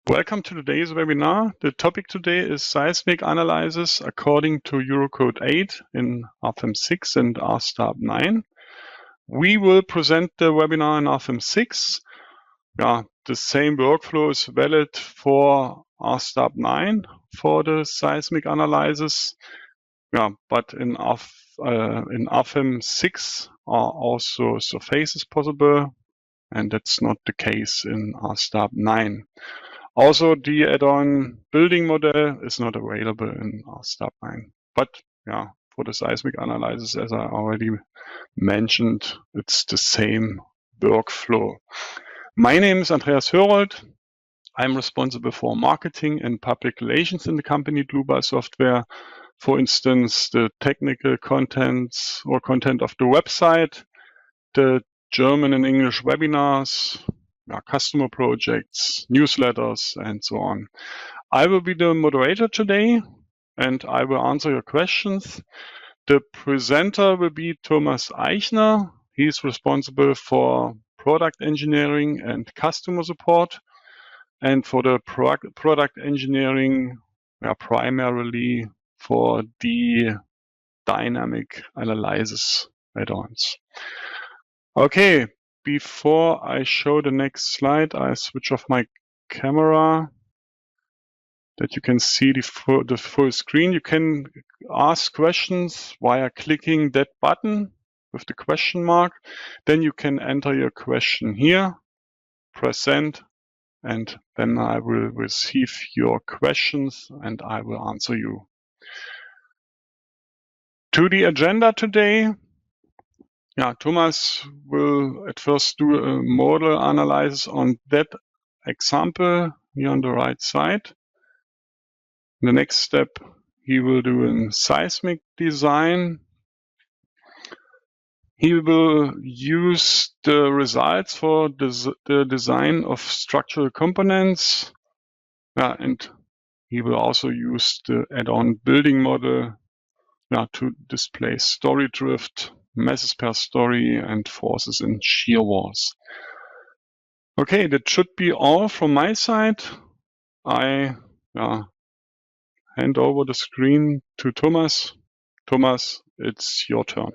Welcome to today's webinar. The topic today is seismic analysis according to Eurocode 8 in RFEM 6 and RSTAB 9. We will present the webinar in RFEM 6. The same workflow is valid for RSTAB 9 for the seismic analysis. But in RFEM 6 are also surfaces possible, and that's not the case in RSTAB 9. Also, the add-on building model is not available in RSTAB 9. But for the seismic analysis, as I already mentioned, it's the same workflow. My name is Andreas Hörold. I'm responsible for marketing and public relations in the company Dlubal Software. For instance, the technical contents or content of the website, the German and English webinars, customer projects, newsletters, and so on. I will be the moderator today, and I will answer your questions. The presenter will be Thomas Eichner. He's responsible for product engineering and customer support. And for the product engineering, primarily for the dynamic analysis add-ons. Okay. Before I show the next slide, I switch off my camera that you can see the full screen. You can ask questions via clicking that button with the question mark. Then you can enter your question here, press send, and then I will receive your questions and I will answer you. To the agenda today. Thomas will at first do a model analysis on that example here on the right side. In the next step, he will do a seismic design. He will use the results for the design of structural components. And he will also use the add-on building model to display story drift, masses per story, and forces in shear walls. Okay, that should be all from my side. I hand over the screen to Thomas. Thomas, it's your turn.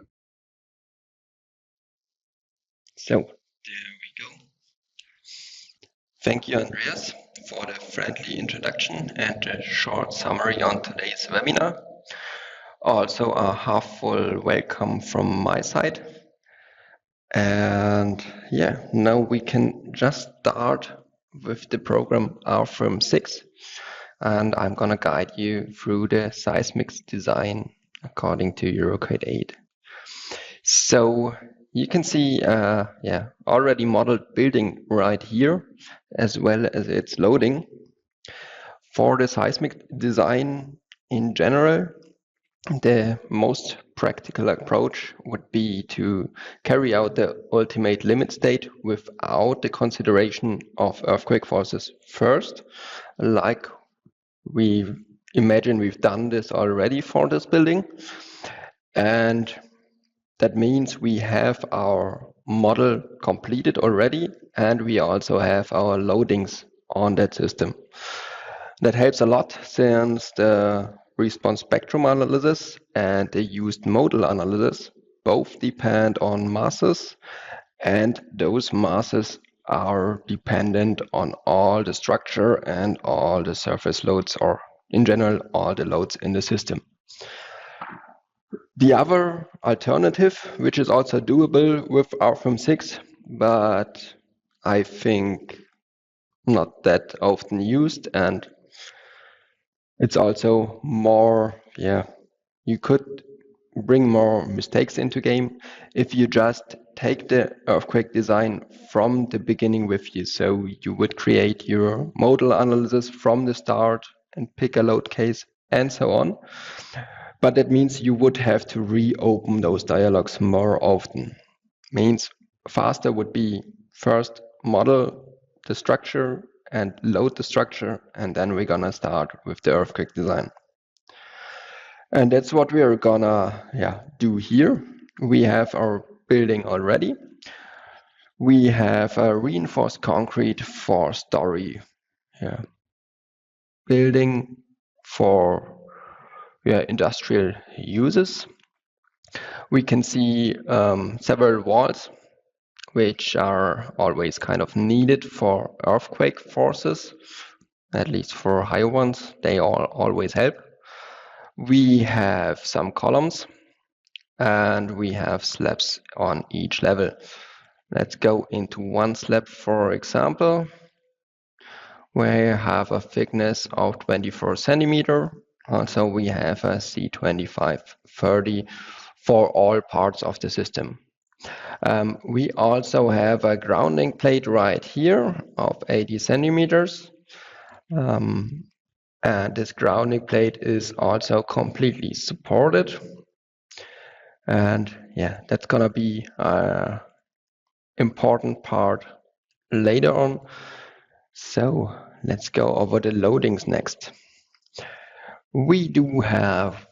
So, there we go. Thank you, Andreas, for the friendly introduction and a short summary on today's webinar. Also a half-full welcome from my side. And now we can just start with the program RFEM 6. And I'm going to guide you through the seismic design according to Eurocode 8. So you can see already modeled building right here, as well as its loading. For the seismic design in general, the most practical approach would be to carry out the ultimate limit state without the consideration of earthquake forces first, like we imagine we've done this already for this building. And that means we have our model completed already, and we also have our loadings on that system. That helps a lot since the response spectrum analysis and the used modal analysis both depend on masses, and those masses are dependent on all the structure and all the surface loads, or in general all the loads in the system. The other alternative, which is also doable with RFEM 6, but I think not that often used, and it's also more, you could bring more mistakes into game if you just take the earthquake design from the beginning with you. So you would create your modal analysis from the start and pick a load case and so on. But that means you would have to reopen those dialogues more often. Means faster would be first model the structure and load the structure, and then we're gonna start with the earthquake design. And that's what we're gonna do here. We have our building already. We have a reinforced concrete 4-story building for industrial uses. We can see several walls which are always kind of needed for earthquake forces, at least for higher ones. They always help. We have some columns and we have slabs on each level. Let's go into one slab, for example, where I have a thickness of 24 centimeter. Also, we have a C2530 for all parts of the system. We also have a grounding plate right here of 80 centimeters. And this grounding plate is also completely supported. And yeah, that's gonna be an important part later on. So let's go over the loadings next. We do have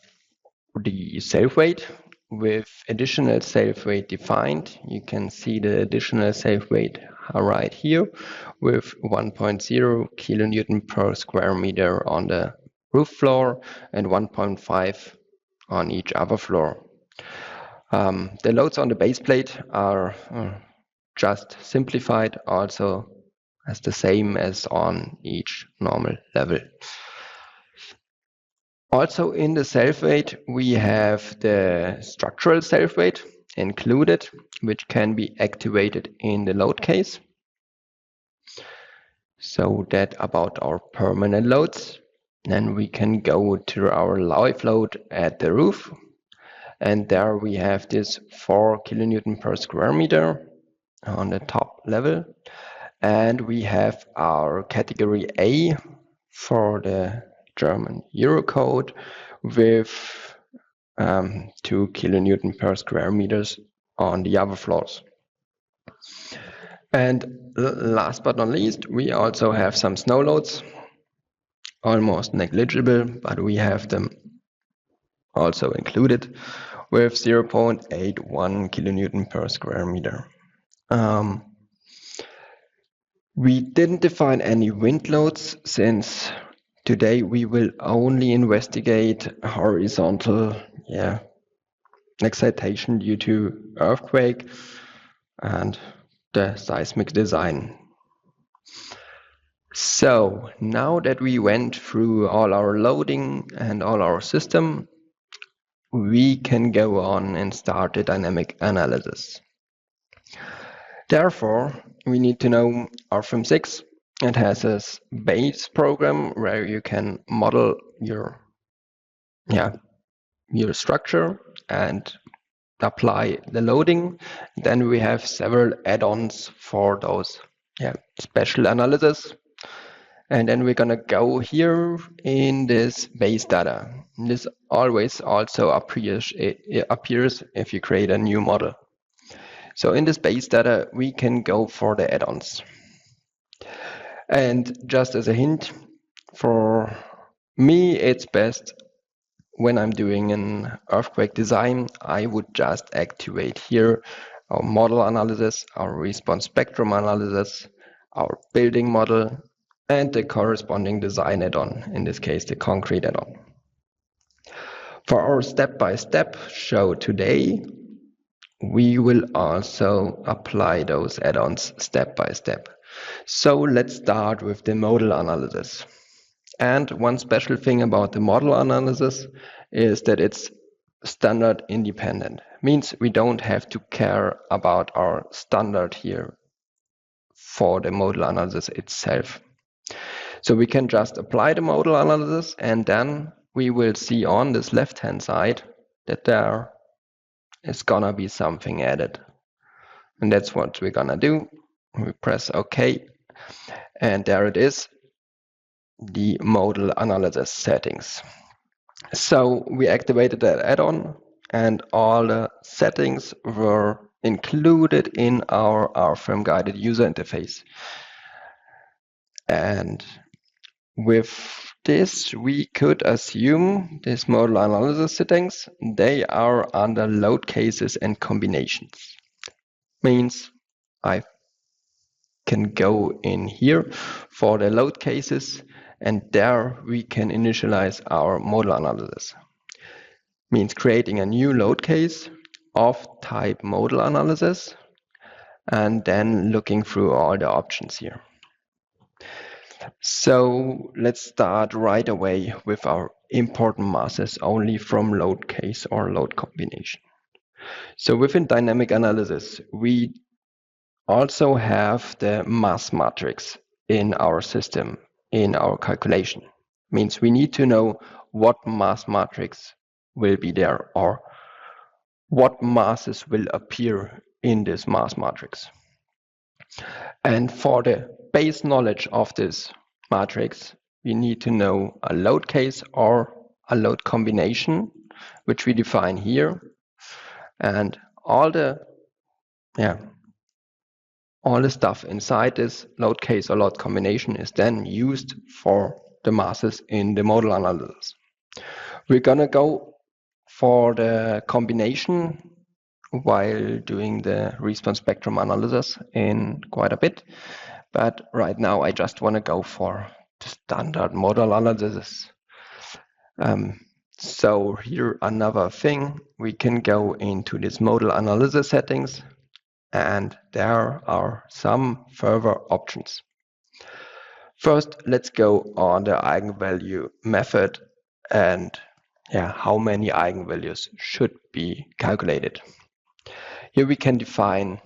the self-weight with additional self-weight defined. You can see the additional self-weight right here with 1.0 kilonewton per square meter on the roof floor and 1.5 on each other floor. The loads on the base plate are just simplified, also as the same as on each normal level. Also in the self-weight, we have the structural self-weight included, which can be activated in the load case. So that about our permanent loads. Then we can go to our live load at the roof. And there we have this 4 kilonewton per square meter on the top level. And we have our category A for the German Eurocode with 2 kilonewton per square meters on the other floors. And last but not least, we also have some snow loads, almost negligible, but we have them also included with 0.81 kilonewton per square meter. We didn't define any wind loads since today we will only investigate horizontal excitation due to earthquake and the seismic design. So now that we went through all our loading and all our system, we can go on and start the dynamic analysis. Therefore, we need to know RFEM 6. It has a base program where you can model your structure and apply the loading. Then we have several add-ons for those special analysis. And then we're gonna go here in this base data. This always also appears if you create a new model. So in this base data, we can go for the add-ons. And just as a hint, for me, it's best when I'm doing an earthquake design, I would just activate here our model analysis, our response spectrum analysis, our building model, and the corresponding design add-on, in this case, the concrete add-on. For our step-by-step show today, we will also apply those add-ons step by step. So let's start with the model analysis. And one special thing about the model analysis is that it's standard independent. Means we don't have to care about our standard here for the model analysis itself. So we can just apply the model analysis, and then we will see on this left-hand side that there is gonna be something added. And that's what we're gonna do. We press OK, and there it is, the model analysis settings. So we activated that add-on, and all the settings were included in our RFEM guided user interface. And with this, we could assume these model analysis settings, they are under load cases and combinations. Means I can go in here for the load cases and there we can initialize our model analysis. Means creating a new load case of type model analysis and then looking through all the options here. So let's start right away with our important masses only from load case or load combination. So within dynamic analysis, we also have the mass matrix in our system, in our calculation. Means we need to know what mass matrix will be there or what masses will appear in this mass matrix. And for the base knowledge of this matrix, we need to know a load case or a load combination, which we define here. And all the stuff inside this load case or load combination is then used for the masses in the model analysis. We're gonna go for the combination while doing the response spectrum analysis in quite a bit. But right now I just want to go for the standard model analysis. So here another thing, we can go into this model analysis settings and there are some further options. First, let's go on the eigenvalue method and how many eigenvalues should be calculated. Here we can define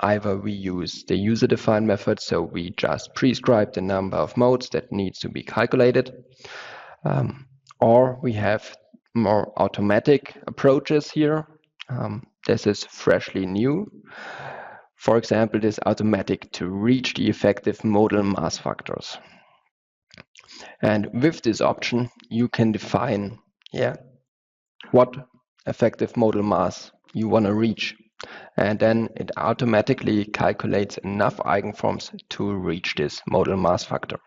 either we use the user-defined method, so we just prescribe the number of modes that needs to be calculated, or we have more automatic approaches here. This is freshly new. For example, this automatic to reach the effective modal mass factors. And with this option, you can define what effective modal mass you want to reach. And then it automatically calculates enough eigenforms to reach this modal mass factor.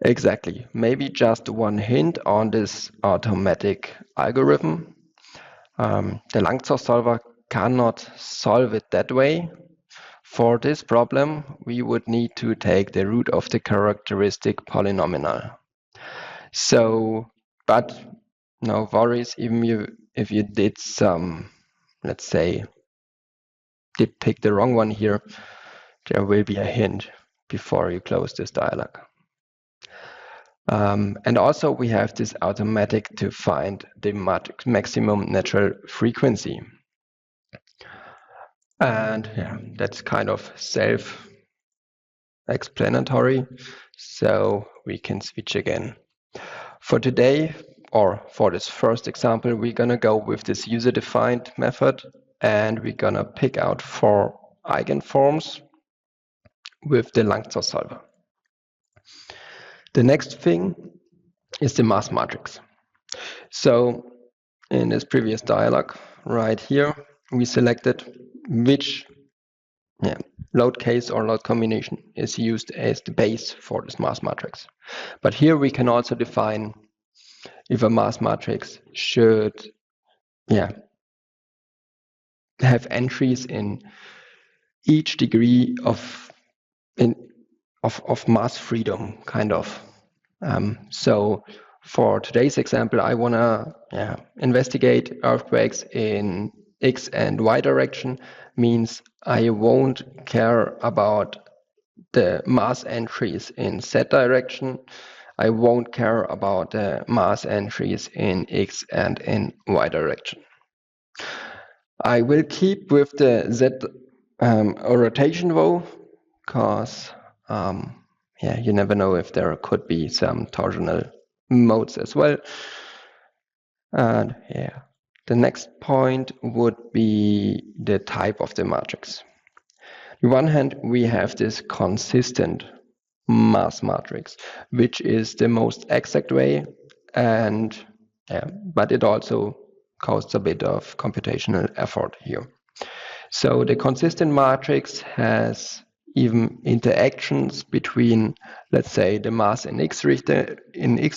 Exactly. Maybe just one hint on this automatic algorithm. The Langzor solver cannot solve it that way. For this problem, we would need to take the root of the characteristic polynomial. So, but no worries, even if you did some, let's say, did pick the wrong one here, there will be a hint before you close this dialog. And also we have this automatic to find the maximum natural frequency. And that's kind of self-explanatory, so we can switch again. For today, or for this first example, we're gonna go with this user-defined method, and we're gonna pick out 4 eigenforms with the Langzor solver. The next thing is the mass matrix. So in this previous dialog right here, we selected which load case or load combination is used as the base for this mass matrix. But here we can also define if a mass matrix should have entries in each degree of mass freedom, kind of. So for today's example, I want to investigate earthquakes in X and Y direction. Means I won't care about the mass entries in Z direction. I won't care about the mass entries in X and in Y direction. I will keep with the Z rotation though, because you never know if there could be some torsional modes as well. And the next point would be the type of the matrix. On one hand, we have this consistent mass matrix, which is the most exact way, and but it also costs a bit of computational effort here. So the consistent matrix has even interactions between, let's say, the mass in X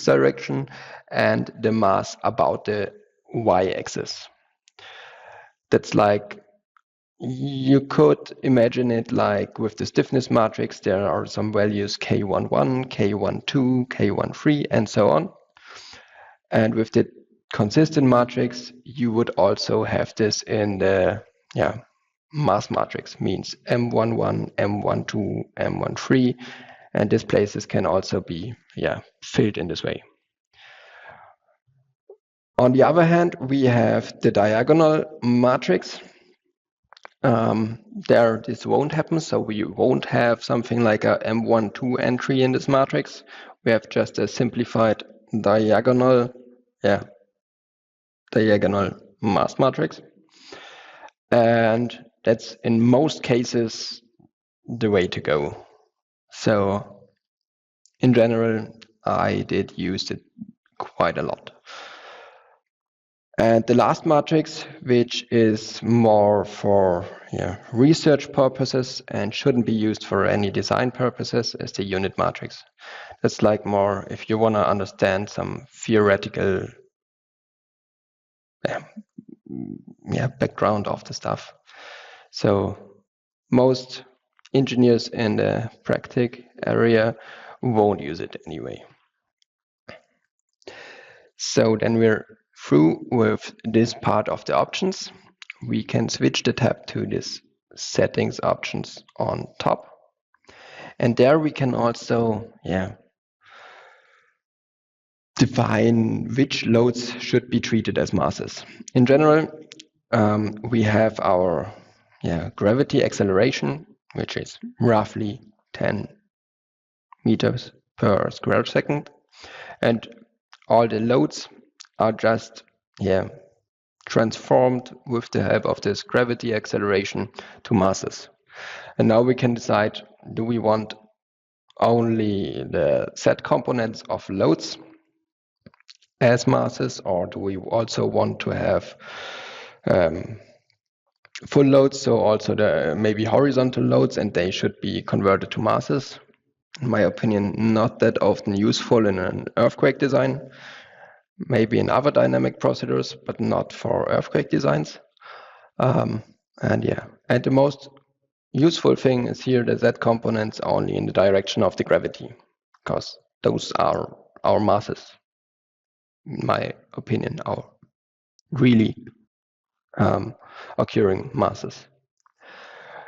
direction and the mass about the Y axis. That's like you could imagine it like with the stiffness matrix, there are some values K11, K12, K13, and so on. And with the consistent matrix, you would also have this in the mass matrix, means M11, M12, M13, and these places can also be filled in this way. On the other hand, we have the diagonal matrix. There this won't happen, so we won't have something like a M12 entry in this matrix. We have just a simplified diagonal mass matrix, and that's in most cases the way to go. So in general, I did use it quite a lot. And the last matrix, which is more for research purposes and shouldn't be used for any design purposes, is the unit matrix. That's like more if you want to understand some theoretical background of the stuff. So most engineers in the practice area won't use it anyway. So then we're through with this part of the options. We can switch the tab to this settings options on top. And there we can also define which loads should be treated as masses. In general, we have our gravity acceleration, which is roughly 10 meters per square second. And all the loads are just transformed with the help of this gravity acceleration to masses. And now we can decide, do we want only the set components of loads as masses, or do we also want to have full loads, so also the maybe horizontal loads, and they should be converted to masses? In my opinion, not that often useful in an earthquake design. Maybe in other dynamic procedures, but not for earthquake designs. And the most useful thing is here the Z components only in the direction of the gravity, because those are our masses, in my opinion, our really occurring masses.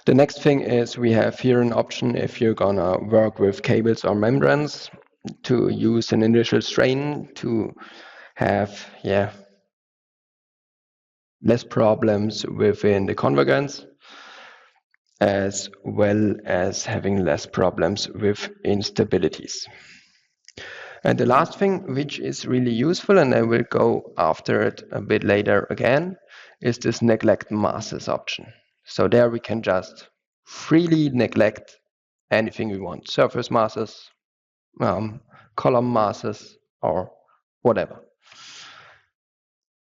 The next thing is we have here an option if you're gonna work with cables or membranes to use an initial strain to have less problems within the convergence, as well as having less problems with instabilities. And the last thing, which is really useful, and I will go after it a bit later again, is this neglect masses option. So there we can just freely neglect anything we want, surface masses, column masses, or whatever.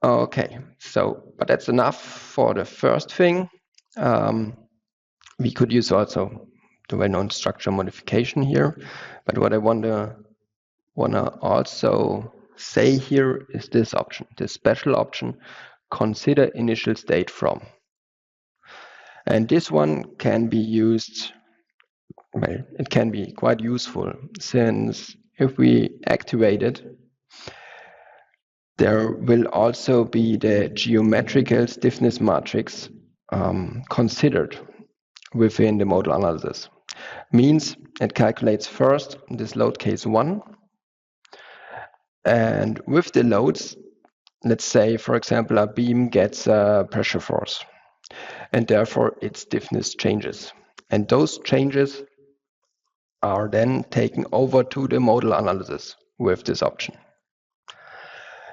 Okay, so, but that's enough for the first thing. We could use also the well-known structure modification here, but what I wanna also say here is this option, this special option, consider initial state from. And this one can be used, well, it can be quite useful, since if we activate it, there will also be the geometrical stiffness matrix considered within the modal analysis. Means it calculates first this load case 1, and with the loads, let's say, for example, a beam gets a pressure force, and therefore its stiffness changes. And those changes are then taken over to the modal analysis with this option.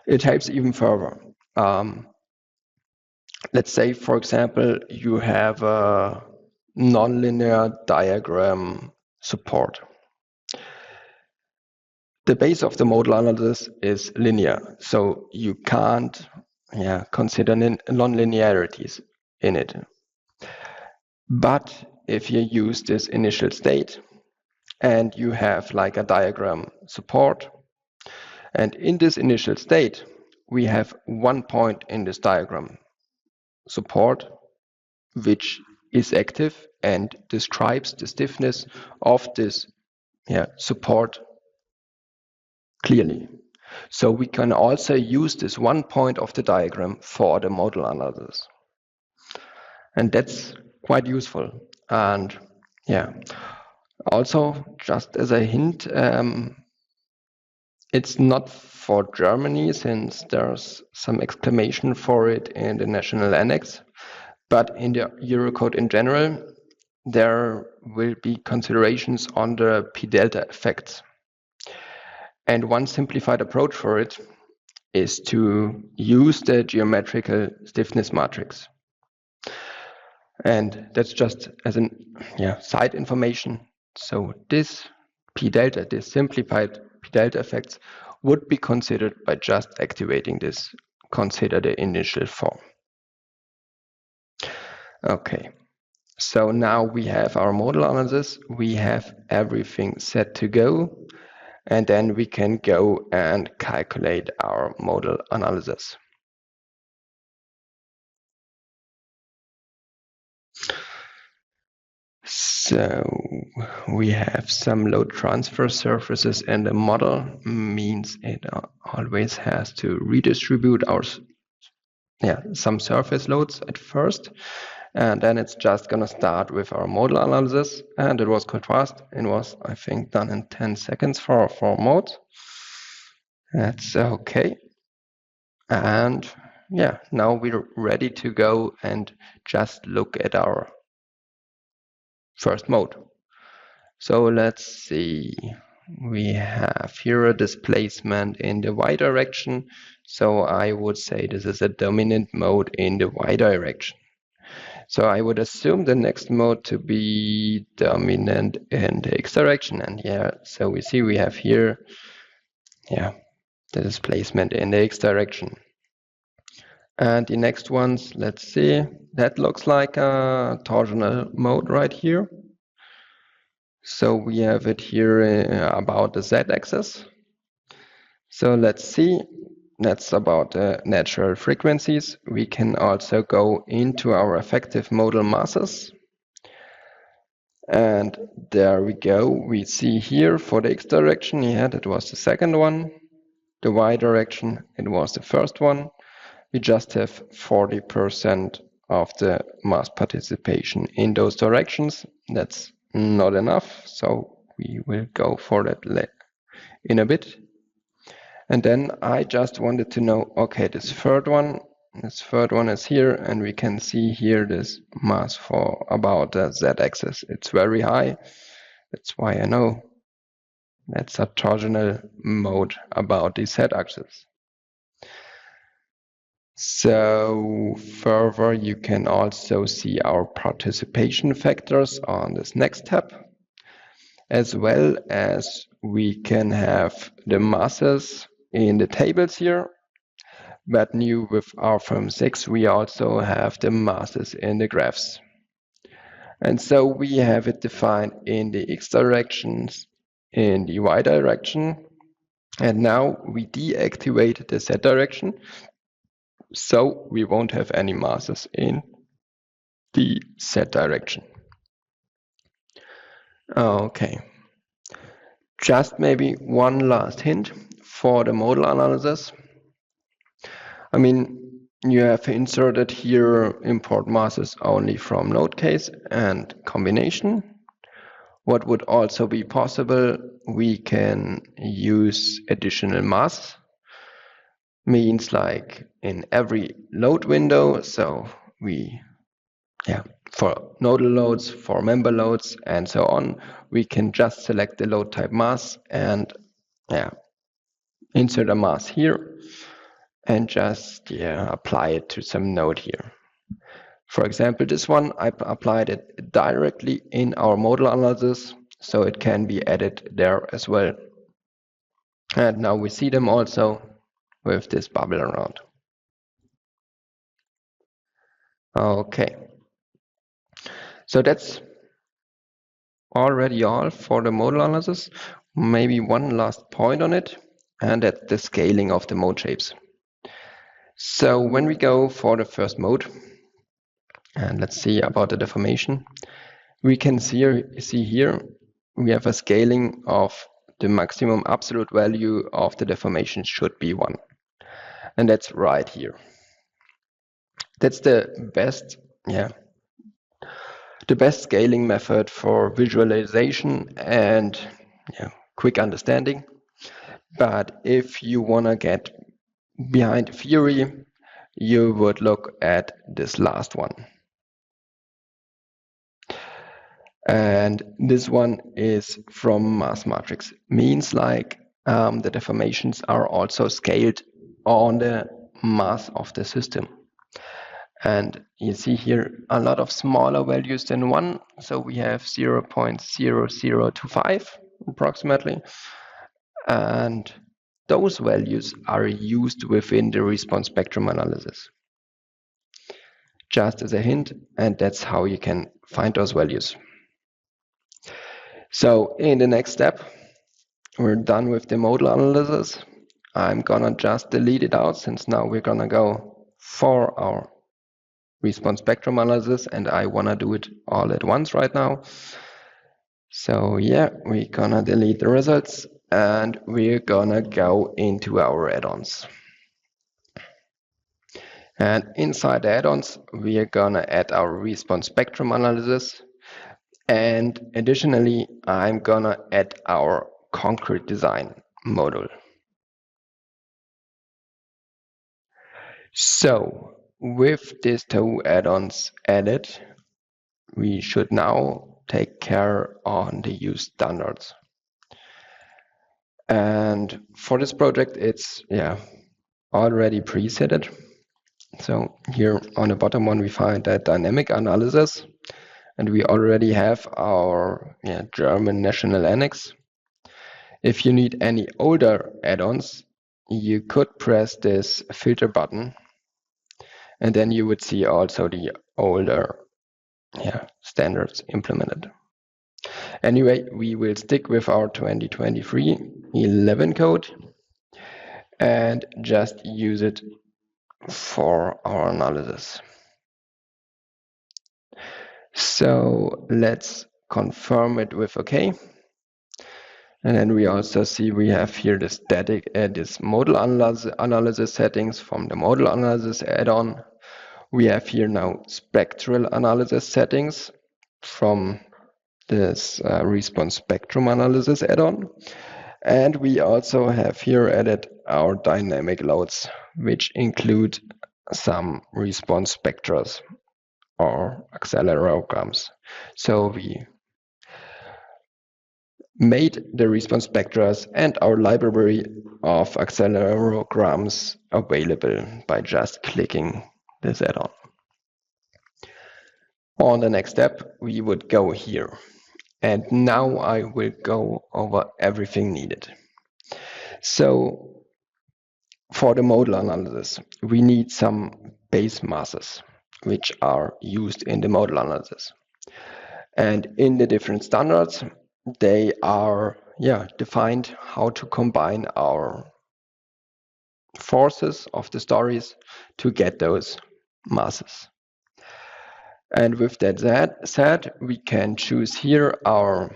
It helps even further. Let's say, for example, you have a nonlinear diagram support. The base of the modal analysis is linear, so you can't consider nonlinearities in it. But if you use this initial state and you have like a diagram support, and in this initial state, we have one point in this diagram support, which is active and describes the stiffness of this support clearly. So we can also use this one point of the diagram for the model analysis. And that's quite useful. And also just as a hint, it's not for Germany, since there's some exclamation for it in the national annex, but in the Eurocode in general, there will be considerations on the p-delta effects. And one simplified approach for it is to use the geometrical stiffness matrix. And that's just as an side information. So this p-delta, this simplified p-delta effects, would be considered by just activating this, consider the initial form. Okay, so now we have our model analysis, we have everything set to go, and then we can go and calculate our model analysis. So we have some load transfer surfaces, and the model means it always has to redistribute our some surface loads at first, and then it's just gonna start with our model analysis. And it was quite fast. It was, I think, done in 10 seconds for modes. That's okay. And now we're ready to go and just look at our first mode. So let's see, we have here a displacement in the y direction. So I would say this is a dominant mode in the y direction. So I would assume the next mode to be dominant in the x direction. And so we see we have here, the displacement in the x direction. And the next ones, let's see, that looks like a torsional mode right here. So we have it here about the z-axis. So let's see, that's about the natural frequencies. We can also go into our effective modal masses. And there we go. We see here for the x direction, that was the second one. The y direction, it was the first one. We just have 40% of the mass participation in those directions. That's not enough, so we will go for that in a bit. And then I just wanted to know, okay, this third one is here, and we can see here this mass for about the z-axis. It's very high. That's why I know that's a torsional mode about the z-axis. So further, you can also see our participation factors on this next tab, as well as we can have the masses in the tables here. But new with RFEM 6, we also have the masses in the graphs. And so we have it defined in the x directions, in the y direction, and now we deactivate the z direction. So we won't have any masses in the z direction. Okay. Just maybe one last hint for the modal analysis. I mean, you have inserted here import masses only from node case and combination. What would also be possible, we can use additional mass. Means like in every load window, so we for nodal loads, for member loads, and so on, we can just select the load type mass and insert a mass here and just apply it to some node here. For example, this one, I applied it directly in our modal analysis, so it can be added there as well. And now we see them also with this bubble around. Okay, so that's already all for the modal analysis. Maybe one last point on it, and that's the scaling of the mode shapes. So when we go for the first mode, And let's see about the deformation. We can see here we have a scaling of the maximum absolute value of the deformation should be 1. And that's right here. That's the best, the best scaling method for visualization and quick understanding. But if you want to get behind the theory, you would look at this last one. And this one is from mass matrix. Means like the deformations are also scaled on the mass of the system. And you see here a lot of smaller values than 1. So we have 0.0025 approximately. And those values are used within the response spectrum analysis. Just as a hint, and that's how you can find those values. So in the next step, we're done with the modal analysis. I'm gonna just delete it out since now we're gonna go for our response spectrum analysis, and I wanna do it all at once right now. So yeah, we're gonna delete the results and we're gonna go into our add-ons. And inside the add-ons, we are gonna add our response spectrum analysis. And additionally, I'm gonna add our concrete design module. So with these 2 add-ons added, we should now take care on the use standards. And for this project, it's already presetted. So here on the bottom one, we find that dynamic analysis, and we already have our German national annex. If you need any older add-ons, you could press this filter button, and then you would see also the older standards implemented. Anyway, we will stick with our 2023-11 code and just use it for our analysis. So let's confirm it with OK. And then we also see we have here the static, this modal analysis settings from the modal analysis add-on. We have here now spectral analysis settings from this response spectrum analysis add-on. And we also have here added our dynamic loads, which include some response spectras or accelerometers. So we made the response spectras and our library of accelerometers available by just clicking this add-on. On the next step, we would go here. And now I will go over everything needed. So for the modal analysis, we need some base masses, which are used in the modal analysis. And in the different standards, they are defined how to combine our forces of the stories to get those masses. And with that said, we can choose here our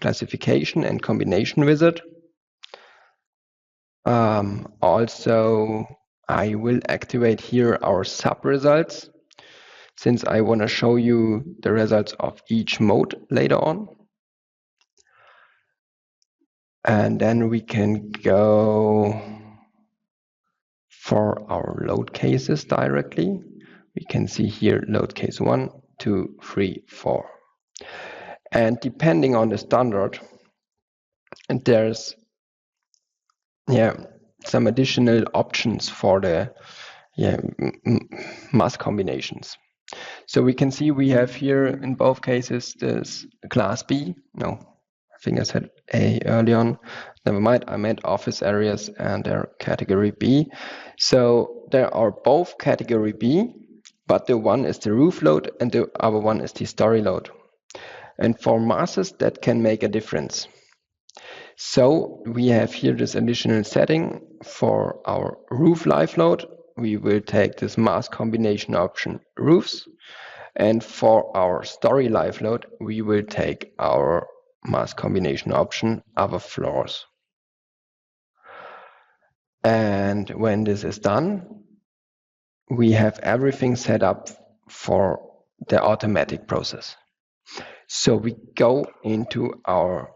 classification and combination wizard. Also, I will activate here our sub-results, since I want to show you the results of each mode later on. And then we can go for our load cases directly. We can see here load case 1, 2, 3, 4. And depending on the standard, and there's some additional options for the mass combinations. So we can see we have here in both cases this class B. No, I think I said A early on. Never mind, I meant office areas and they're category B. So there are both category B, but the one is the roof load and the other one is the story load. And for masses, that can make a difference. So we have here this additional setting for our roof life load. we will take this mass combination option roofs, and for our story live load, we will take our mass combination option other floors. And when this is done, we have everything set up for the automatic process. So we go into our,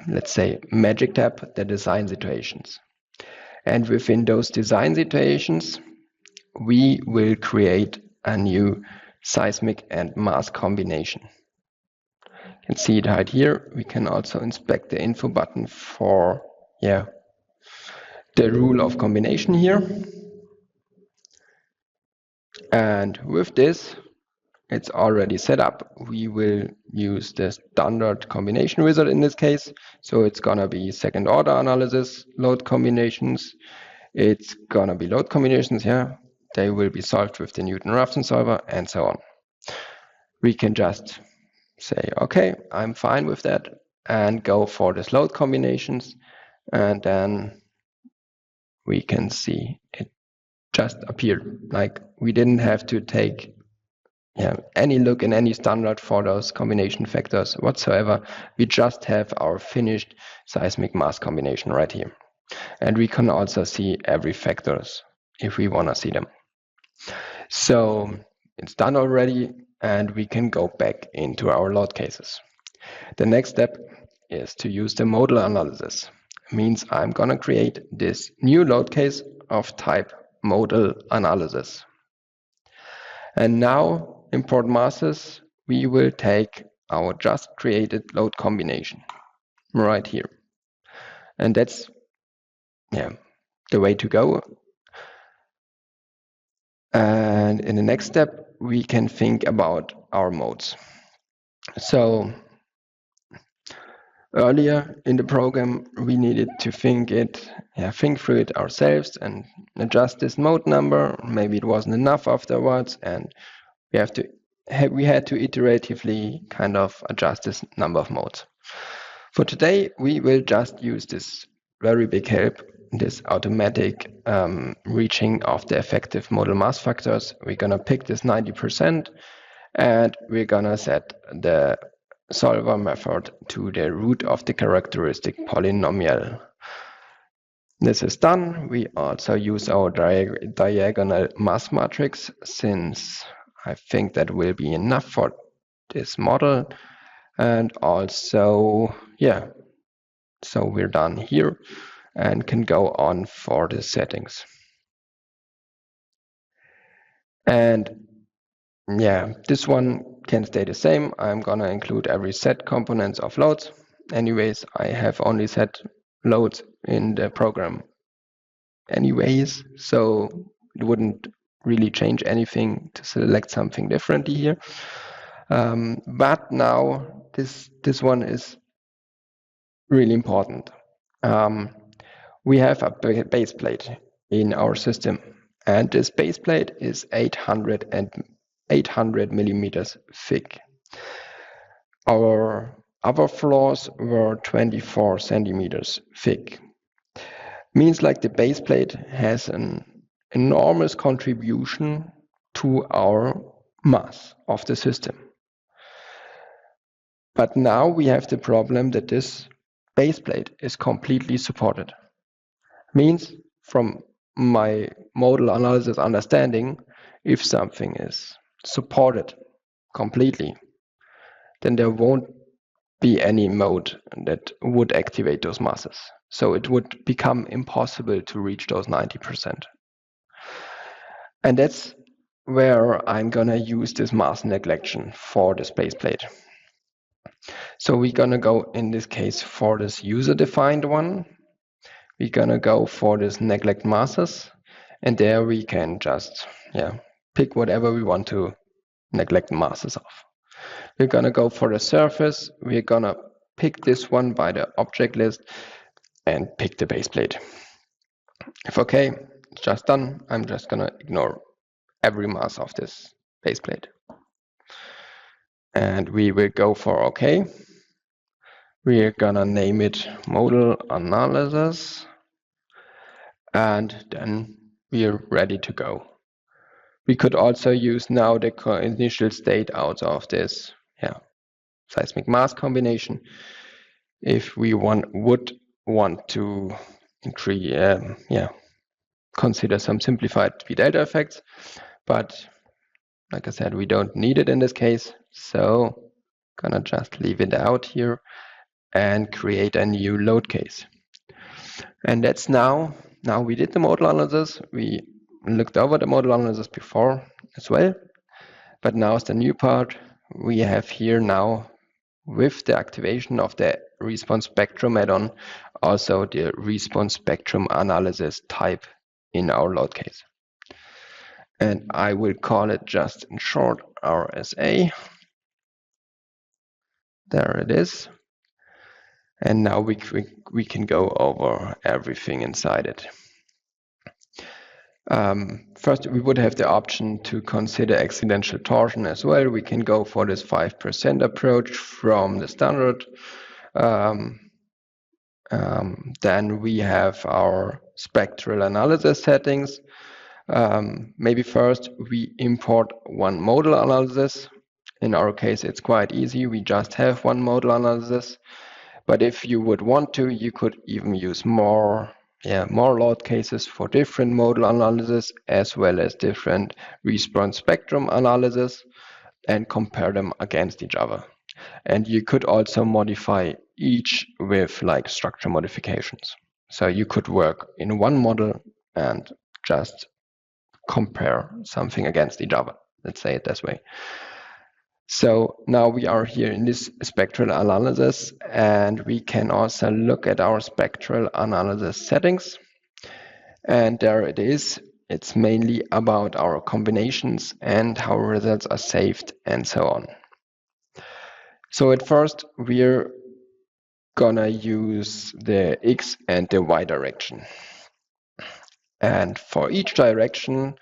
let's say, magic tab, the design situations. And within those design situations, we will create a new seismic and mass combination. You can see it right here. We can also inspect the info button for the rule of combination here. And with this, it's already set up. We will use the standard combination wizard in this case. So it's gonna be second order analysis, load combinations. It's gonna be load combinations, They will be solved with the Newton-Raphson solver and so on. We can just say, okay, I'm fine with that, and go for this load combinations. And then we can see it just appeared. Like we didn't have to take any look in any standard for those combination factors whatsoever. We just have our finished seismic mass combination right here. And we can also see every factors if we want to see them. So it's done already, and we can go back into our load cases. The next step is to use the modal analysis. It means I'm going to create this new load case of type modal analysis. And now import masses, we will take our just created load combination right here. And that's the way to go. And in the next step, we can think about our modes. So earlier in the program, we needed to think through it ourselves and adjust this mode number. Maybe it wasn't enough afterwards, and we had to iteratively kind of adjust this number of modes. For today, we will just use this very big help, this automatic reaching of the effective modal mass factors. We're gonna pick this 90%, and we're gonna set the solver method to the root of the characteristic polynomial. This is done. We also use our diagonal mass matrix, since I think that will be enough for this model. And also, so we're done here and can go on for the settings. And this one can stay the same. I'm gonna include every set components of loads. Anyways, I have only set loads in the program anyways, so it wouldn't really change anything to select something differently here. But now this one is really important. We have a base plate in our system, and this base plate is 800 millimeters thick. Our other floors were 24 centimeters thick. Means like the base plate has an enormous contribution to our mass of the system. But now we have the problem that this base plate is completely supported. Means from my modal analysis understanding, if something is supported completely, then there won't be any mode that would activate those masses. So it would become impossible to reach those 90%. And that's where I'm gonna use this mass neglection for the base plate. So we're gonna go in this case for this user-defined one. We're gonna go for this neglect masses, and there we can just pick whatever we want to neglect masses of. We're gonna go for the surface. We're gonna pick this one by the object list and pick the base plate. If okay, it's just done. I'm just gonna ignore every mass of this base plate. And we will go for okay. We're gonna name it modal analysis. And then we're ready to go. We could also use now the initial state out of this seismic mass combination if we would want to consider some simplified p-delta effects, but like I said, we don't need it in this case, so gonna just leave it out here and create a new load case. And that's now we did the model analysis. We looked over the model analysis before as well, but now is the new part. We have here now, with the activation of the response spectrum add-on, also the response spectrum analysis type in our load case. And I will call it just in short RSA. There it is. And now we can go over everything inside it. First, we would have the option to consider accidental torsion as well. We can go for this 5% approach from the standard. Then we have our spectral analysis settings. Maybe first we import one modal analysis. In our case, it's quite easy. We just have one modal analysis. But if you would want to, you could even use more load cases for different modal analysis as well as different response spectrum analysis and compare them against each other. And you could also modify each with like structure modifications. So you could work in one model and just compare something against each other. Let's say it this way. So now we are here in this spectral analysis, and we can also look at our spectral analysis settings. And there it is. It's mainly about our combinations and how results are saved and so on. So at first, we're gonna use the X and the Y direction. And for each direction,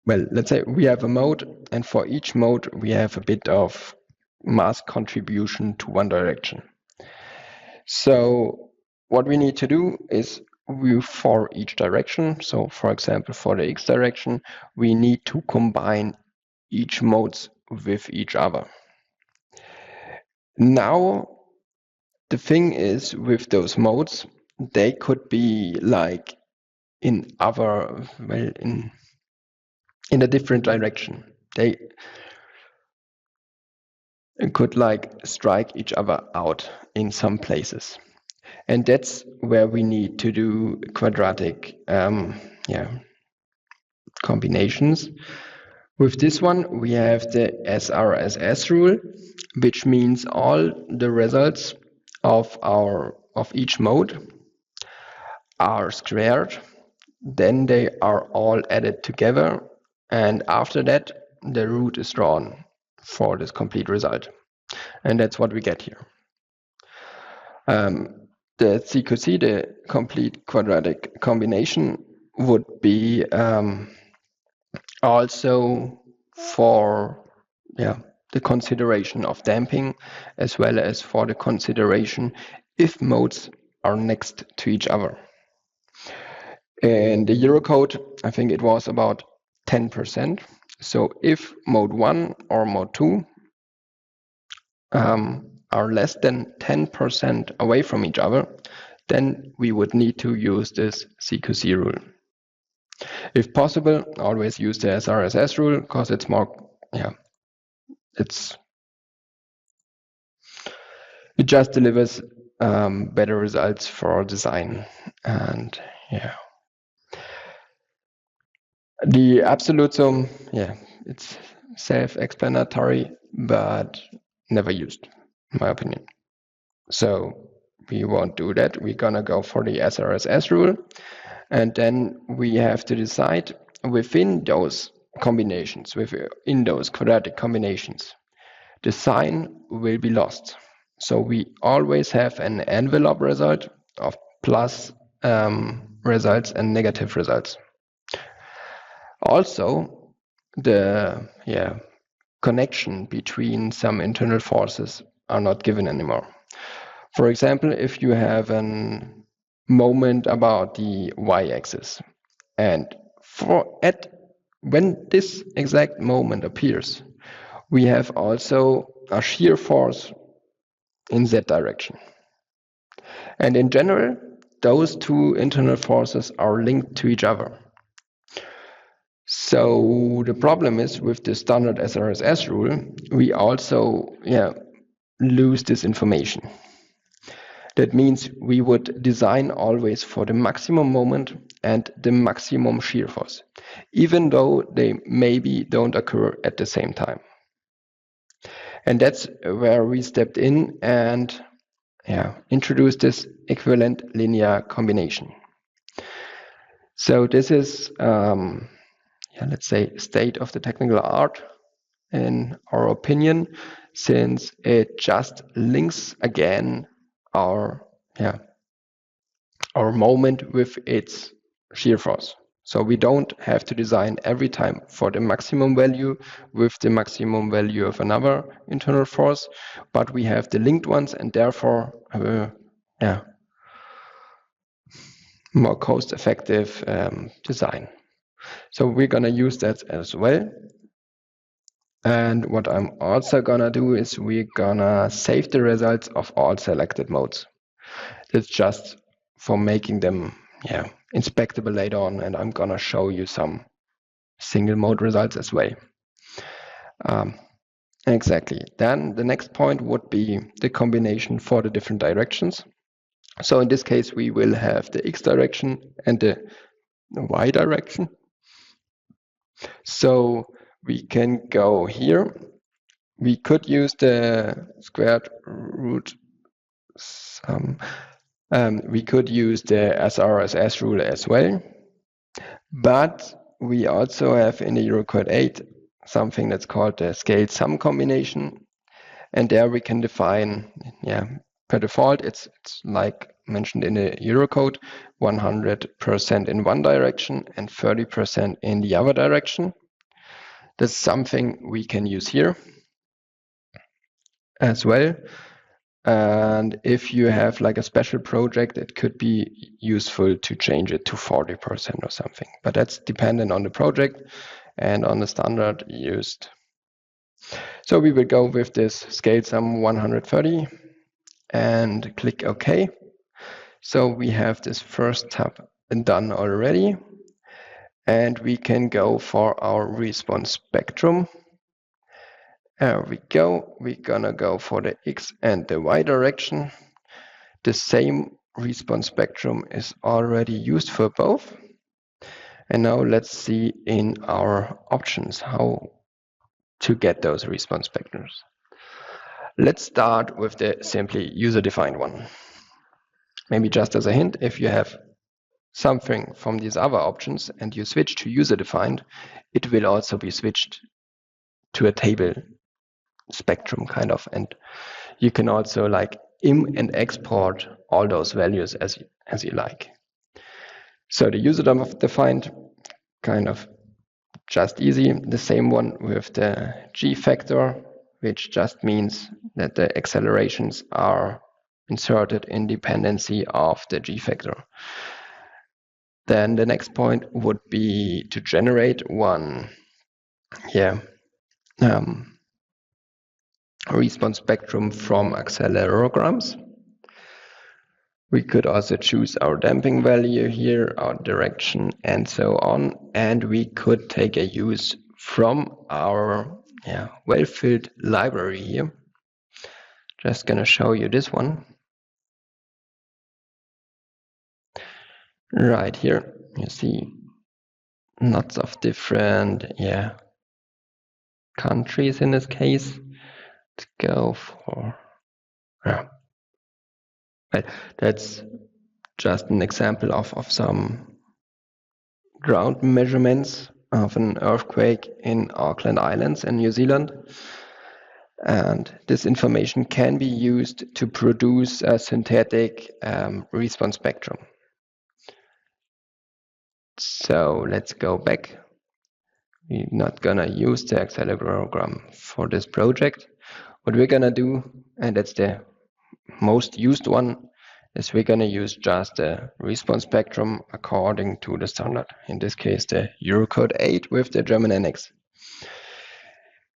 well, let's say we have a mode, and for each mode, we have a bit of mass contribution to one direction. So what we need to do is for each direction, so for example, for the X direction, we need to combine each modes with each other. Now, the thing is with those modes, they could be like in a different direction. They could like strike each other out in some places. And that's where we need to do quadratic combinations. With this one, we have the SRSS rule, which means all the results of each mode are squared. Then they are all added together. And after that, the root is drawn for this complete result. And that's what we get here. The CQC, the complete quadratic combination, would be also for the consideration of damping, as well as for the consideration if modes are next to each other. In the Eurocode, I think it was about 10%. So if mode 1 or mode 2 are less than 10% away from each other, then we would need to use this CQC rule. If possible, always use the SRSS rule, because it's more, it just delivers better results for design. And the absolute sum, it's self-explanatory, but never used, in my opinion. So we won't do that. We're gonna go for the SRSS rule. And then we have to decide within those combinations, within those quadratic combinations, the sign will be lost. So we always have an envelope result of plus results and negative results. Also, the connection between some internal forces are not given anymore. For example, if you have an moment about the y-axis. And when this exact moment appears, we have also a shear force in z direction. And in general, those two internal forces are linked to each other. So the problem is with the standard SRSS rule, we also lose this information. That means we would design always for the maximum moment and the maximum shear force, even though they maybe don't occur at the same time. And that's where we stepped in and introduced this equivalent linear combination. So this is, let's say, state of the technical art in our opinion, since it just links again our moment with its shear force. So we don't have to design every time for the maximum value with the maximum value of another internal force, but we have the linked ones and therefore more cost-effective design. So we're gonna use that as well. And what I'm also gonna do is we're gonna save the results of all selected modes. That's just for making them inspectable later on, and I'm gonna show you some single mode results as well. Exactly. Then the next point would be the combination for the different directions. So in this case, we will have the x direction and the y direction. So we can go here. We could use the squared root we could use the SRSS rule as well, but we also have in the Eurocode 8 something that's called the scaled sum combination, and there we can define, per default, it's like mentioned in the Eurocode, 100% in one direction and 30% in the other direction. That's something we can use here as well. And if you have like a special project, it could be useful to change it to 40% or something, but that's dependent on the project and on the standard used. So we will go with this scale sum 130 and click OK. So we have this first tab done already, and we can go for our response spectrum. There we go. We're gonna go for the X and the Y direction. The same response spectrum is already used for both. And now let's see in our options how to get those response spectrums. Let's start with the simply user-defined one. Maybe just as a hint, if you have something from these other options and you switch to user-defined, it will also be switched to a table spectrum kind of, and you can also like im and export all those values as you like. So the user-defined kind of just easy. The same one with the G factor, which just means that the accelerations are inserted in dependency of the G factor. Then the next point would be to generate one response spectrum from accelerometers. We could also choose our damping value here, our direction, and so on. And we could take a use from our well-filled library here. Just gonna show you this one. Right here, you see lots of different countries in this case. Let's go for that's just an example of some ground measurements of an earthquake in Auckland Islands in New Zealand. And this information can be used to produce a synthetic response spectrum. So let's go back. We're not gonna use the accelerogram for this project. What we're gonna do, and that's the most used one, is we're going to use just the response spectrum according to the standard. In this case, the Eurocode 8 with the German annex.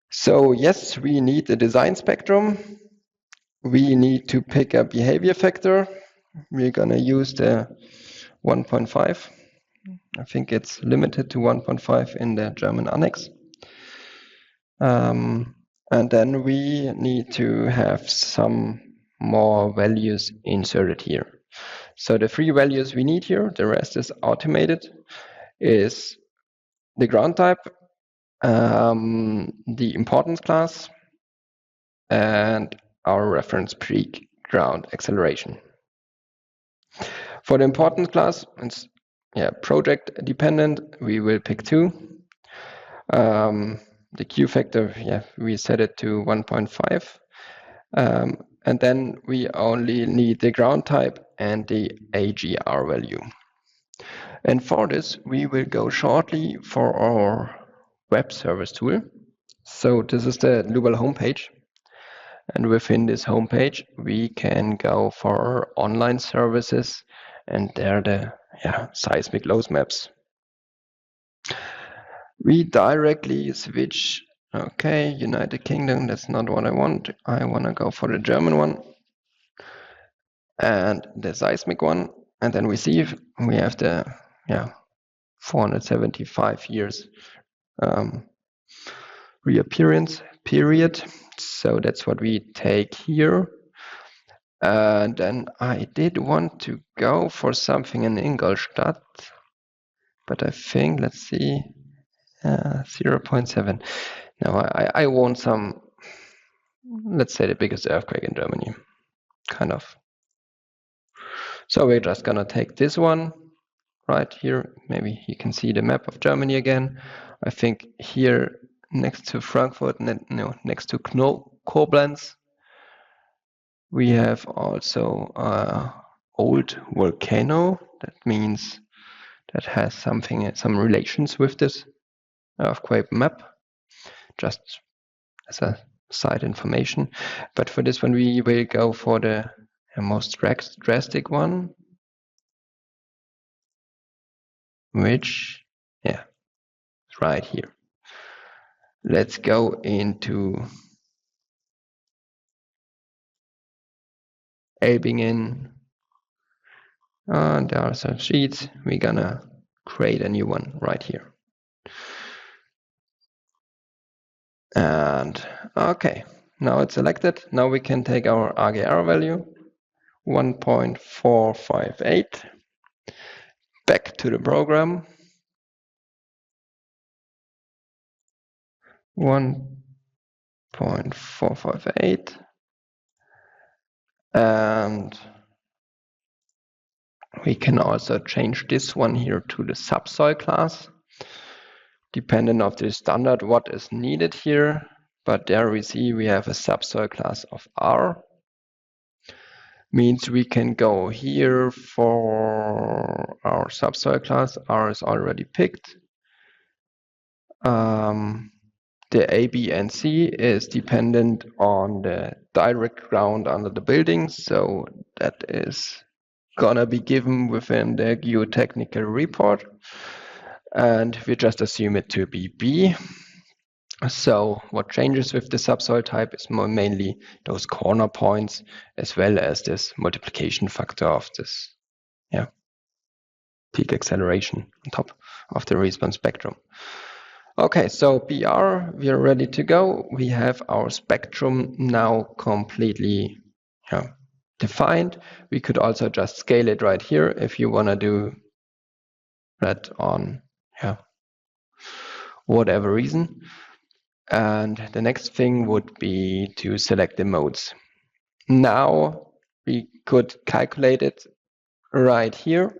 So yes, we need a design spectrum. We need to pick a behavior factor. We're going to use the 1.5. I think it's limited to 1.5 in the German annex. And then we need to have some more values inserted here. So the 3 values we need here, the rest is automated, is the ground type, the importance class, and our reference peak ground acceleration. For the importance class, it's project dependent. We will pick 2. The Q factor, we set it to 1.5. And then we only need the ground type and the AGR value. And for this, we will go shortly for our web service tool. So this is the Dlubal homepage. And within this homepage, we can go for our online services, and there the seismic load maps. We directly switch, okay, United Kingdom, that's not what I want. I want to go for the German one and the seismic one. And then we see if we have the 475 years reappearance period. So that's what we take here. And then I did want to go for something in Ingolstadt, but I think, let's see, 0.7. Now I want some, let's say, the biggest earthquake in Germany, kind of. So we're just gonna take this one right here. Maybe you can see the map of Germany again. I think here next to Frankfurt, next to Koblenz, we have also old volcano. That means that has some relations with this earthquake map, just as a side information. But for this one, we will go for the most drastic one, which, right here. Let's go into Elbingen. There are some sheets. We're gonna create a new one right here. And okay, now it's selected. Now we can take our AGR value, 1.458, back to the program. 1.458, and we can also change this one here to the subsoil class, depending on the standard what is needed here. But there we see we have a subsoil class of R. Means we can go here for our subsoil class. R is already picked. The A, B, and C is dependent on the direct ground under the building, so that is gonna be given within the geotechnical report, and we just assume it to be B. So what changes with the subsoil type is mainly those corner points, as well as this multiplication factor of this peak acceleration on top of the response spectrum. Okay, so BR, we are ready to go. We have our spectrum now completely defined. We could also just scale it right here if you want to do that on whatever reason. And the next thing would be to select the modes. Now we could calculate it right here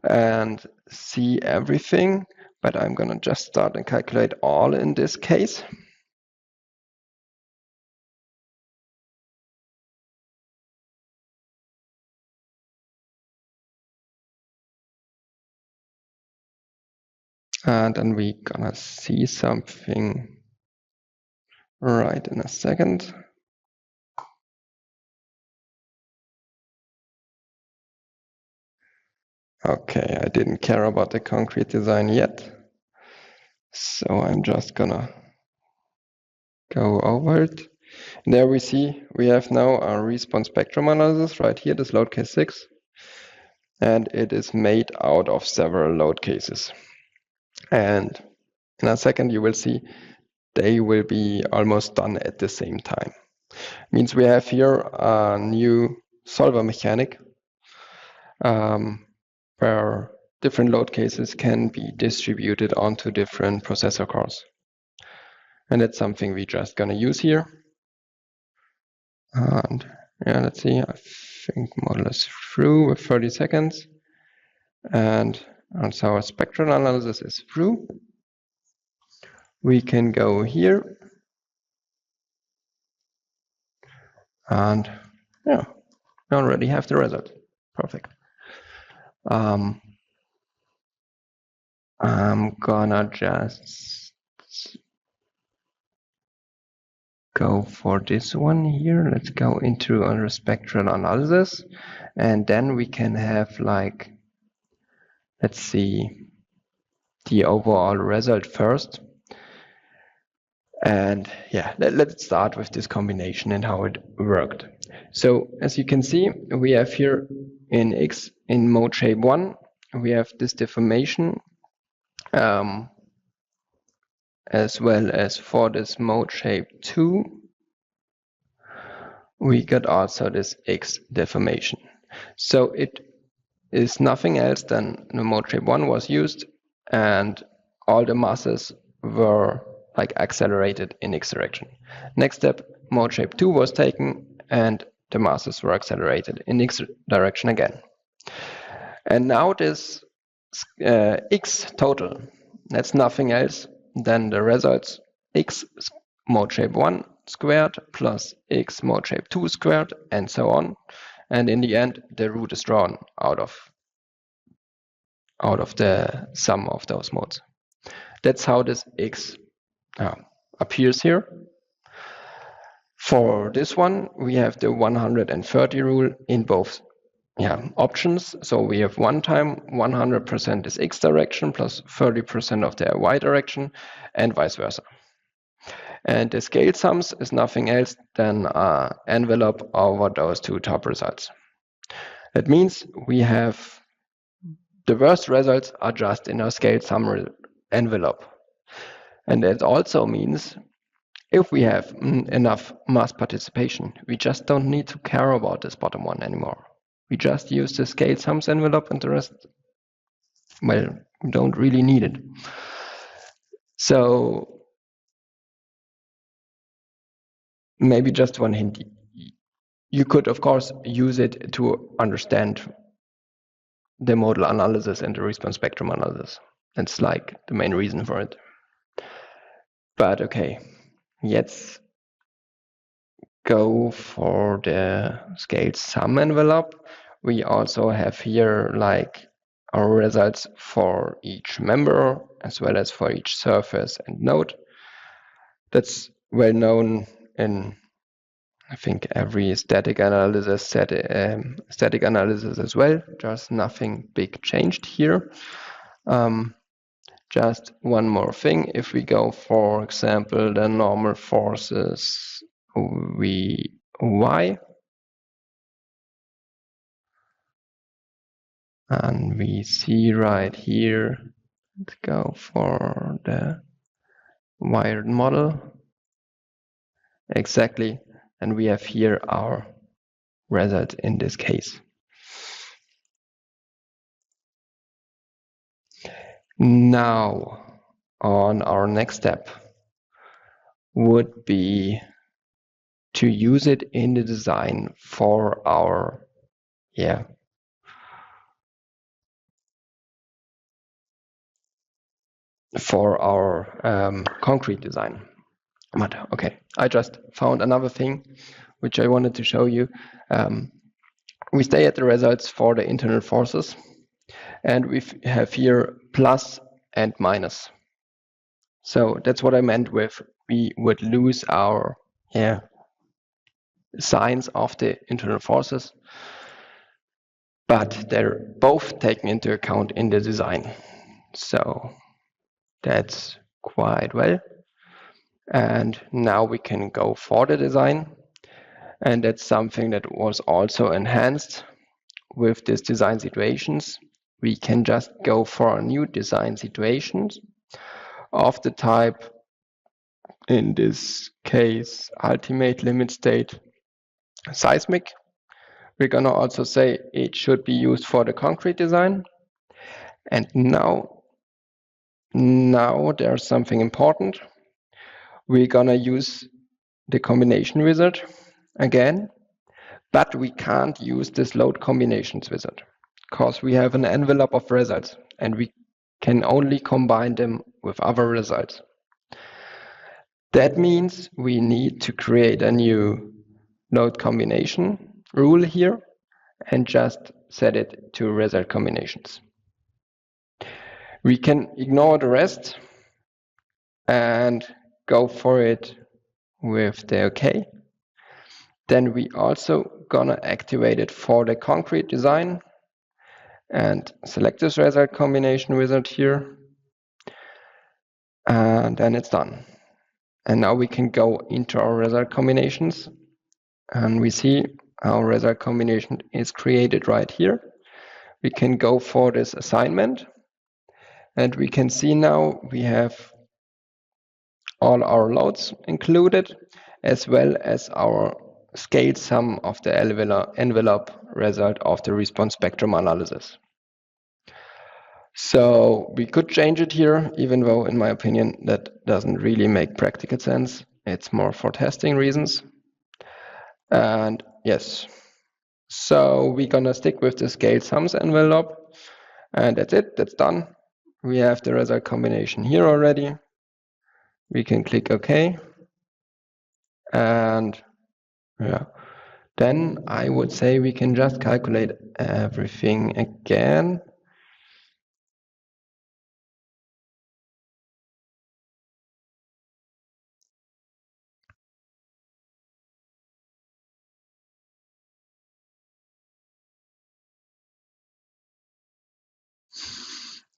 and see everything. But I'm going to just start and calculate all in this case. And then we're going to see something right in a second. Okay, I didn't care about the concrete design yet, so I'm just gonna go over it. And there we see we have now our response spectrum analysis right here, this load case 6, and it is made out of several load cases. And in a second you will see they will be almost done at the same time. Means we have here a new solver mechanic where different load cases can be distributed onto different processor cores. And that's something we're just going to use here. And yeah, let's see, I think model is through with 30 seconds. And also our spectral analysis is through. We can go here. And yeah, we already have the result. Perfect. I'm gonna just go for this one here. Let's go into our spectral analysis, and then we can have, like, let's see, the overall result first. And yeah, let's start with this combination and how it worked. So as you can see, we have here in X, in mode shape 1, we have this deformation, as well as for this mode shape 2, we got also this X deformation. So it is nothing else than the mode shape 1 was used, and all the masses were like accelerated in X direction. Next step, mode shape 2 was taken, and the masses were accelerated in X direction again. And now this X total, that's nothing else than the results X mode shape 1 squared plus X mode shape 2 squared, and so on. And in the end, the root is drawn out of the sum of those modes. That's how this X appears here. For this one, we have the 130 rule in both options. So we have one time 100% is X direction plus 30% of the Y direction, and vice versa. And the scale sums is nothing else than an envelope over those two top results. That means we have the worst results are just in our scale sum envelope. And that also means if we have enough mass participation, we just don't need to care about this bottom one anymore. We just use the scale sums envelope, and the rest, well, we don't really need it. So maybe just one hint. You could, of course, use it to understand the modal analysis and the response spectrum analysis. That's like the main reason for it. But okay, let's go for the scale sum envelope. We also have here like our results for each member as well as for each surface and node. That's well known in, I think, every static analysis as well. Just nothing big changed here. Just one more thing. If we go, for example, the normal forces Vy, and we see right here, let's go for the wired model. Exactly. And we have here our result in this case. Now, on our next step would be to use it in the design for our concrete design. But okay, I just found another thing which I wanted to show you. We stay at the results for the internal forces, and we have here plus and minus. So that's what I meant with we would lose our signs of the internal forces. but they're both taken into account in the design. So that's quite well. And now we can go for the design. And that's something that was also enhanced with this design situations. We can just go for a new design situations of the type, in this case, ultimate limit state seismic. We're gonna also say it should be used for the concrete design. And now there's something important. We're gonna use the combination wizard again, but we can't use this load combinations wizard because we have an envelope of results and we can only combine them with other results. That means we need to create a new load combination rule here and just set it to result combinations. We can ignore the rest and go for it with the OK. Then we also gonna activate it for the concrete design and select this result combination wizard here. And then it's done. And now we can go into our result combinations and we see our result combination is created right here. We can go for this assignment and we can see now we have all our loads included as well as our scaled sum of the envelope result of the response spectrum analysis. So we could change it here, even though in my opinion that doesn't really make practical sense. It's more for testing reasons. And yes, so we're gonna stick with the scaled sums envelope and that's it, that's done. We have the result combination here already. We can click OK. And yeah, then I would say we can just calculate everything again.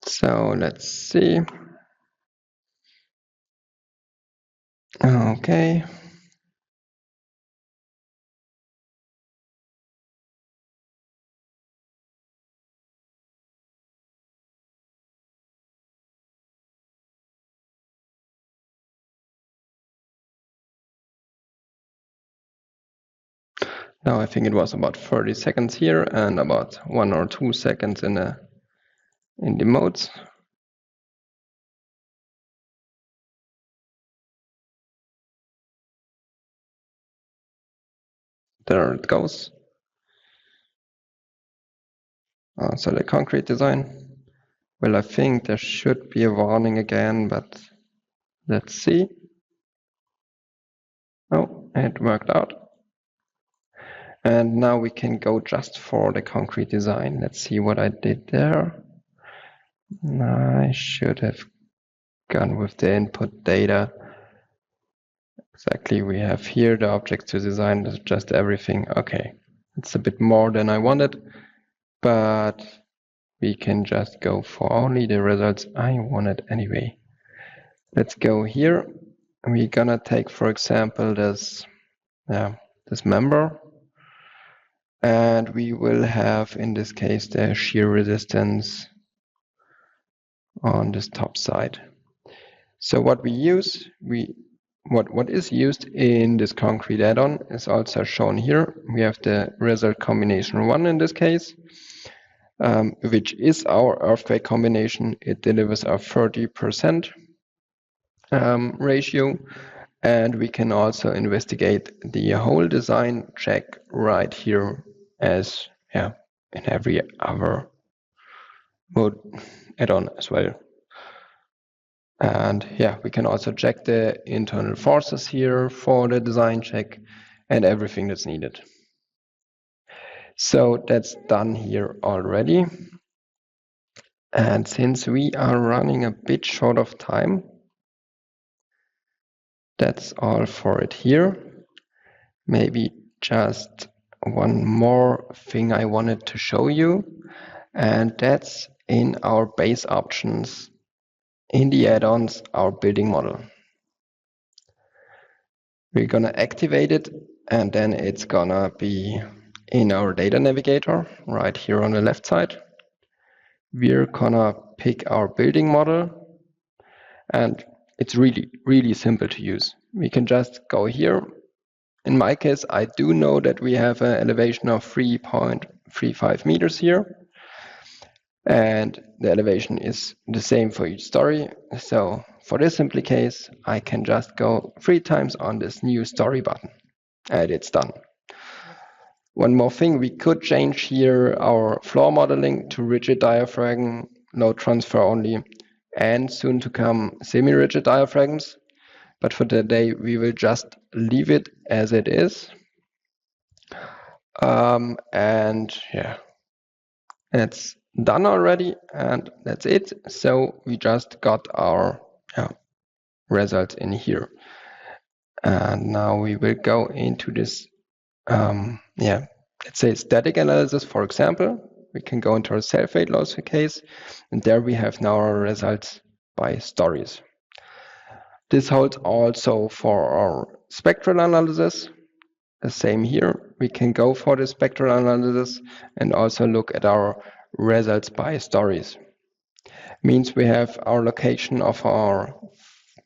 So let's see. Okay. Now I think it was about 30 seconds here and about 1 or 2 seconds in the modes. There it goes. So the concrete design. Well, I think there should be a warning again, but let's see. Oh, it worked out. And now we can go just for the concrete design. Let's see what I did there. I should have gone with the input data. Exactly, we have here the objects to design, just everything. Okay, it's a bit more than I wanted, but we can just go for only the results I wanted anyway. Let's go here. We're gonna take, for example, this member, and we will have, in this case, the shear resistance on this top side. So what we use, what is used in this concrete add-on is also shown here. We have the result combination 1 in this case, which is our earthquake combination. It delivers a 30% ratio, and we can also investigate the whole design check right here as in every other mode add-on as well. And we can also check the internal forces here for the design check and everything that's needed. So that's done here already. And since we are running a bit short of time, that's all for it here. Maybe just one more thing I wanted to show you, and that's in our base options in the add-ons, our building model. We're gonna activate it, and then it's gonna be in our data navigator right here on the left side. We're gonna pick our building model, and it's really simple to use. We can just go here. In my case, I do know that we have an elevation of 3.35 meters here, and the elevation is the same for each story. So for this simple case, I can just go 3 times on this new story button, and it's done. One more thing, we could change here our floor modeling to rigid diaphragm, load transfer only, and soon to come semi-rigid diaphragms. But for today, we will just leave it as it is. And yeah, it's done already, and that's it. So we just got our results in here. And now we will go into this, let's say static analysis, for example. We can go into our self-weight loss case, and there we have now our results by stories. This holds also for our spectral analysis. The same here. We can go for the spectral analysis and also look at our results by stories. Means we have our location of our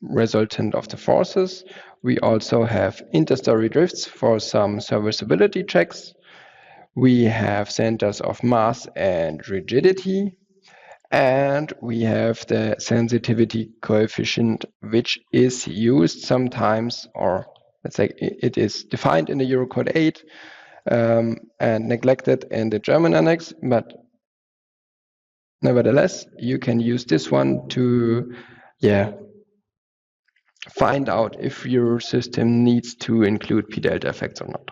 resultant of the forces. We also have interstory drifts for some serviceability checks. We have centers of mass and rigidity. And we have the sensitivity coefficient, which is used sometimes, or let's say it is defined in the Eurocode 8 and neglected in the German annex, but nevertheless, you can use this one to find out if your system needs to include p-delta effects or not.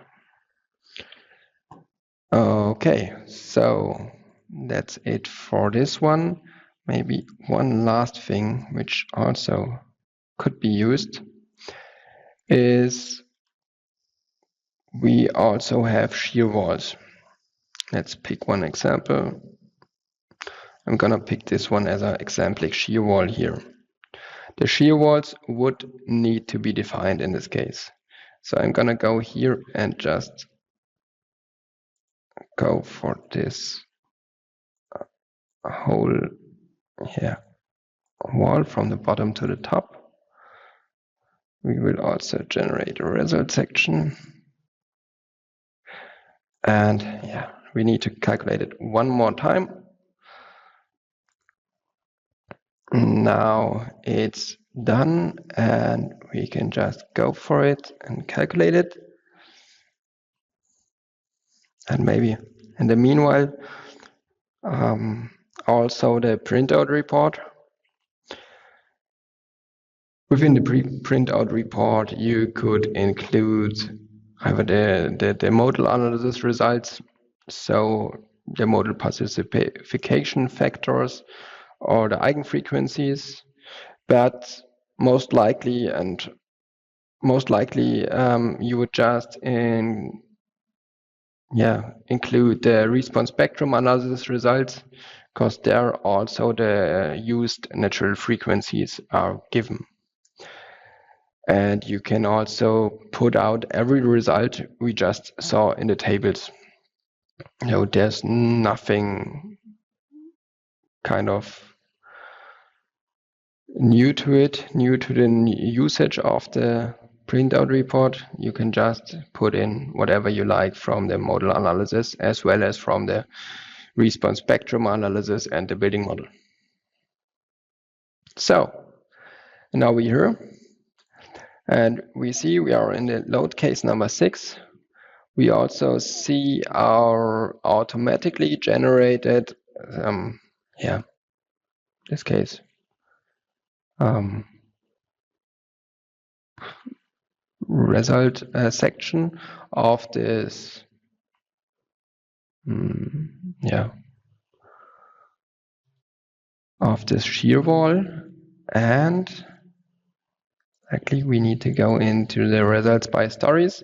Okay, so that's it for this one. Maybe one last thing which also could be used is we also have shear walls. Let's pick one example. I'm gonna pick this one as an exemplic shear wall here. The shear walls would need to be defined in this case. So I'm gonna go here and just go for this whole wall from the bottom to the top. We will also generate a result section. And we need to calculate it one more time. Now it's done, and we can just go for it and calculate it. And maybe in the meanwhile, also the printout report. Within the printout report, you could include either the modal analysis results, so the modal participation factors or the eigenfrequencies, but most likely you would just include the response spectrum analysis results, because there also the used natural frequencies are given. And you can also put out every result we just saw in the tables. So there's nothing kind of new to it, new to the usage of the printout report. You can just put in whatever you like from the modal analysis as well as from the response spectrum analysis and the building model. So now we're here. And we see we are in the load case number 6. We also see our automatically generated, this case, result section of this, of this shear wall, and Exactly, we need to go into the results by stories,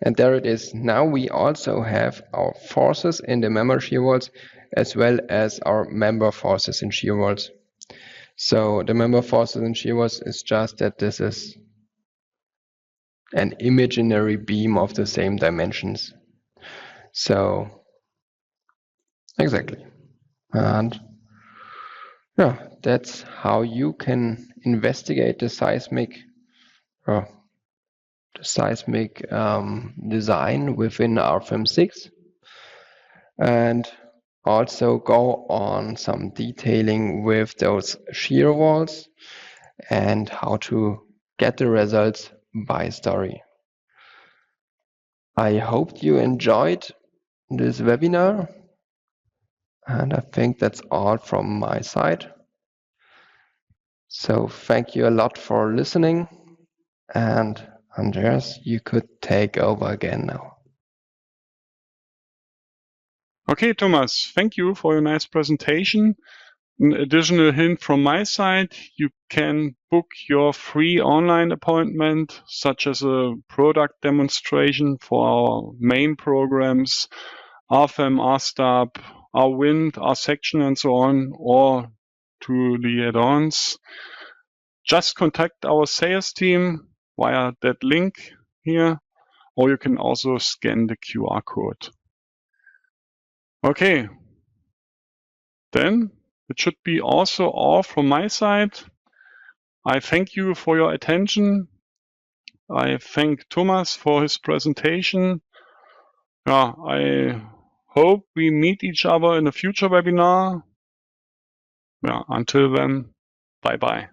and there it is. Now we also have our forces in the member shear walls as well as our member forces in shear walls. So the member forces in shear walls is just that this is an imaginary beam of the same dimensions. So exactly, and yeah, that's how you can investigate the seismic design within RFEM 6, and also go on some detailing with those shear walls and how to get the results by story. I hope you enjoyed this webinar, and I think that's all from my side. So thank you a lot for listening, and Andreas, you could take over again now. Okay, Thomas, thank you for your nice presentation. An additional hint from my side, you can book your free online appointment, such as a product demonstration for our main programs, RFEM, RSTAB, our wind, our section, and so on, or to the add-ons. Just contact our sales team via that link here, or you can also scan the QR code. Okay, then it should be also all from my side. I thank you for your attention. I thank Thomas for his presentation. Yeah, I hope we meet each other in a future webinar. Yeah, until then, bye-bye.